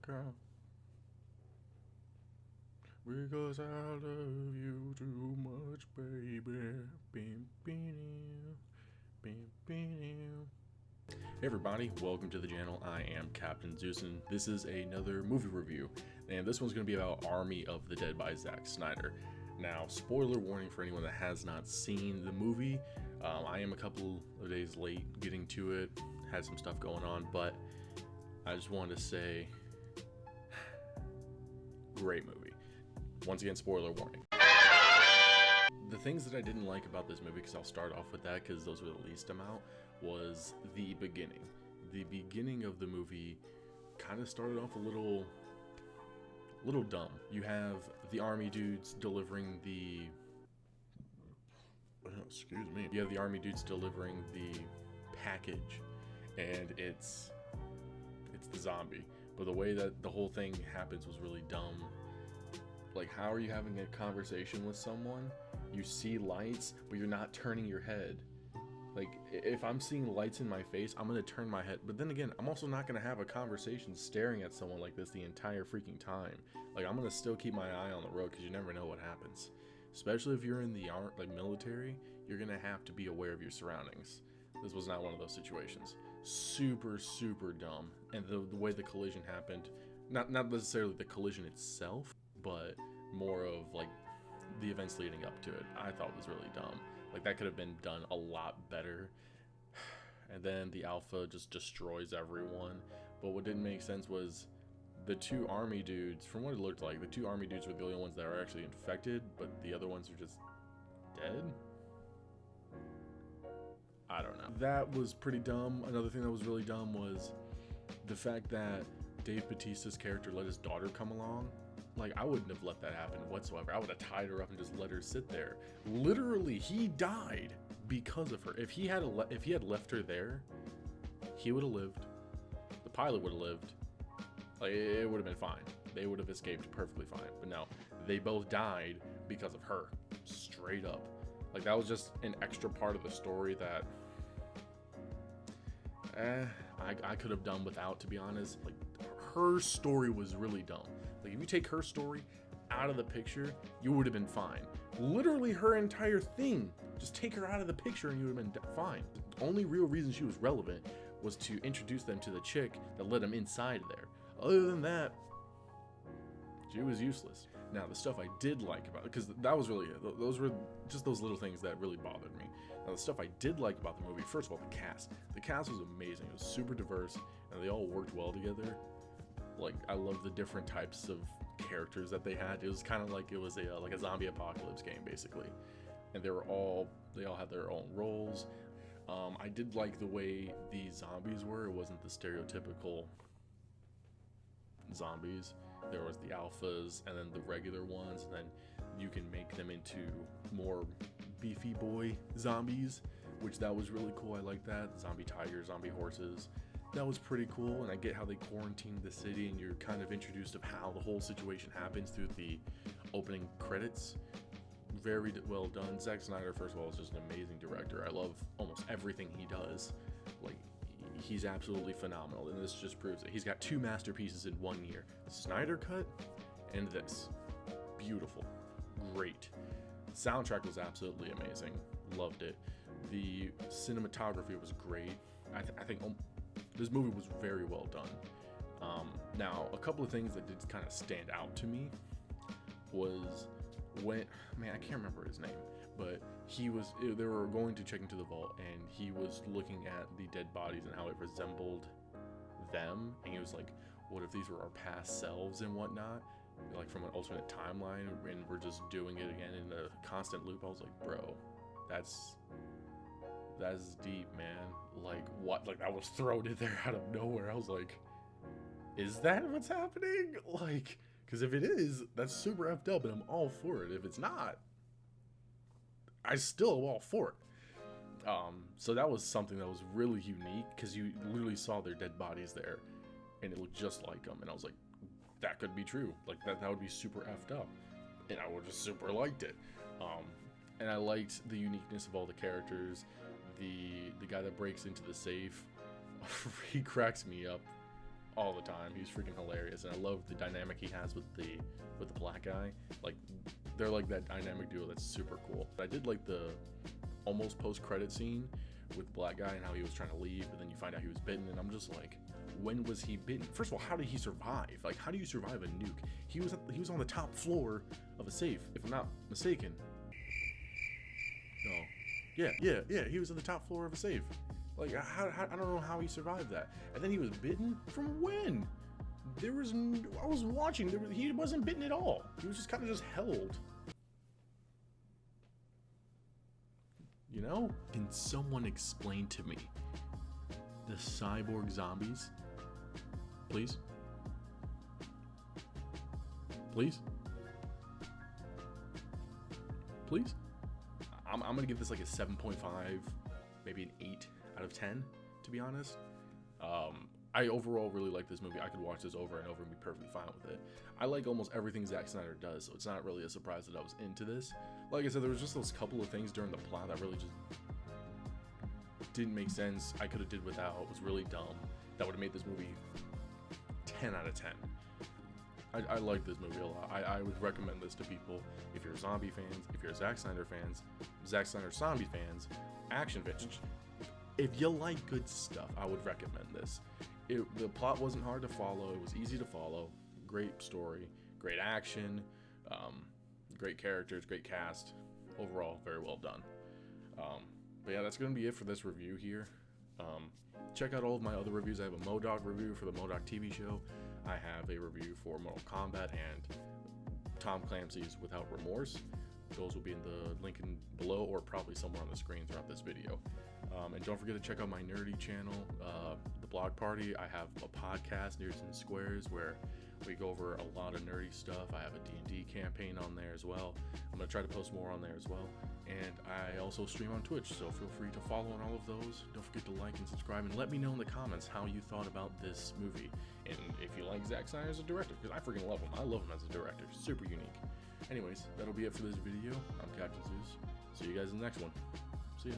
girl. Because I love you too much, baby. Bim, bim, bim, bim. Hey everybody, welcome to the channel. I am Captain Zeus, and this is another movie review. And this one's going to be about Army of the Dead by Zack Snyder. Now, spoiler warning for anyone that has not seen the movie. I am a couple of days late getting to it. Had some stuff going on, but I just wanted to say, great movie. Once again, spoiler warning. The things that I didn't like about this movie, because I'll start off with that because those were the least amount, was the beginning. The beginning of the movie kind of started off a little dumb. You have the army dudes delivering the... excuse me. You have the army dudes delivering the package, and it's the zombie. But the way that the whole thing happens was really dumb. Like, how are you having a conversation with someone? You see lights, but you're not turning your head. Like, if I'm seeing lights in my face, I'm gonna turn my head. But then again, I'm also not gonna have a conversation staring at someone like this the entire freaking time. Like, I'm gonna still keep my eye on the road because you never know what happens. Especially if you're in the military, you're gonna have to be aware of your surroundings. This was not one of those situations. Super, super dumb. And the way the collision happened, not necessarily the collision itself, but more of like the events leading up to it, I thought was really dumb. Like, that could have been done a lot better. And then the alpha just destroys everyone. But what didn't make sense was the two army dudes, from what it looked like, the two army dudes were the only ones that are actually infected, but the other ones are just dead. I don't know. That was pretty dumb. Another thing that was really dumb was the fact that Dave Bautista's character let his daughter come along. Like, I wouldn't have let that happen whatsoever. I would have tied her up and just let her sit there. Literally, he died because of her. If he had left her there, he would have lived. The pilot would have lived. Like, it would have been fine. They would have escaped perfectly fine. But no, they both died because of her. Straight up. Like, that was just an extra part of the story that I could have done without, to be honest. Like, her story was really dumb. Like, if you take her story out of the picture, you would have been fine. Literally, her entire thing, just take her out of the picture and you would have been fine. The only real reason she was relevant was to introduce them to the chick that led them inside there. Other than that, she was useless. Now, the stuff I did like about it, because that was really, those were just those little things that really bothered me. Now, the stuff I did like about the movie, first of all, the cast. The cast was amazing. It was super diverse, and they all worked well together. Like, I love the different types of characters that they had. It was kind of like it was a zombie apocalypse game, basically. And they all had their own roles. I did like the way the zombies were. It wasn't the stereotypical zombies. There was the alphas and then the regular ones, and then you can make them into more beefy boy zombies, which that was really cool. I like that. Zombie tigers, zombie horses. That was pretty cool, and I get how they quarantined the city, and you're kind of introduced of how the whole situation happens through the opening credits. Very well done. Zack Snyder, first of all, is just an amazing director. I love almost everything he does. Like, he's absolutely phenomenal, and this just proves it. He's got two masterpieces in 1 year. Snyder Cut and this. Beautiful. Great. Soundtrack was absolutely amazing. Loved it. The cinematography was great. I think this movie was very well done. Now, a couple of things that did kind of stand out to me was when, man, I can't remember his name, but they were going to check into the vault, and he was looking at the dead bodies and how it resembled them, and he was like, what if these were our past selves and whatnot, like from an alternate timeline, and we're just doing it again in a constant loop. I was like, bro, that's deep, man. Like, what? Like, that was thrown in there out of nowhere. I was like, is that what's happening? Like, because if it is, that's super effed up, and I'm all for it. If it's not, I still am all for it. So that was something that was really unique, because you literally saw their dead bodies there, and it looked just like them, and I was like, that could be true. Like, that would be super effed up, and I would just super liked it. And I liked the uniqueness of all the characters. The guy that breaks into the safe, he cracks me up all the time. He's freaking hilarious, and I love the dynamic he has with the black guy. Like, they're like that dynamic duo that's super cool. I did like the almost post-credit scene with the black guy and how he was trying to leave, but then you find out he was bitten, and I'm just like, when was he bitten? First of all, how did he survive? Like, how do you survive a nuke? He was on the top floor of a safe, if I'm not mistaken. No. Yeah, he was on the top floor of a safe. Like, how I don't know how he survived that. And then he was bitten? From when? I was watching, he wasn't bitten at all. He was just kind of just held. You know? Can someone explain to me the cyborg zombies? Please? Please? Please? I'm gonna give this like a 7.5, maybe an 8 out of 10, to be honest. I overall really like this movie. I could watch this over and over and be perfectly fine with it. I like almost everything Zack Snyder does, so it's not really a surprise that I was into this. Like I said, there was just those couple of things during the plot that really just didn't make sense. I could have did without. It was really dumb. That would have made this movie 10 out of 10. I like this movie a lot. I would recommend this to people if you're zombie fans, if you're Zack Snyder fans, Zack Snyder zombie fans, action fans. If you like good stuff, I would recommend this. The plot wasn't hard to follow. It was easy to follow. Great story, great action, great characters, great cast. Overall, very well done. But yeah, that's going to be it for this review here. Check out all of my other reviews. I have a MODOK review for the MODOK TV show. I have a review for Mortal Kombat and Tom Clancy's Without Remorse. Those will be in the link below or probably somewhere on the screen throughout this video. And don't forget to check out my nerdy channel, The Blog Party. I have a podcast, Nerds and Squares, where we go over a lot of nerdy stuff. I have a D&D campaign on there as well. I'm going to try to post more on there as well. And I also stream on Twitch, so feel free to follow on all of those. Don't forget to like and subscribe, and let me know in the comments how you thought about this movie. And if you like Zack Snyder as a director, because I freaking love him. I love him as a director. Super unique. Anyways, that'll be it for this video. I'm Captain Zeus. See you guys in the next one. See ya.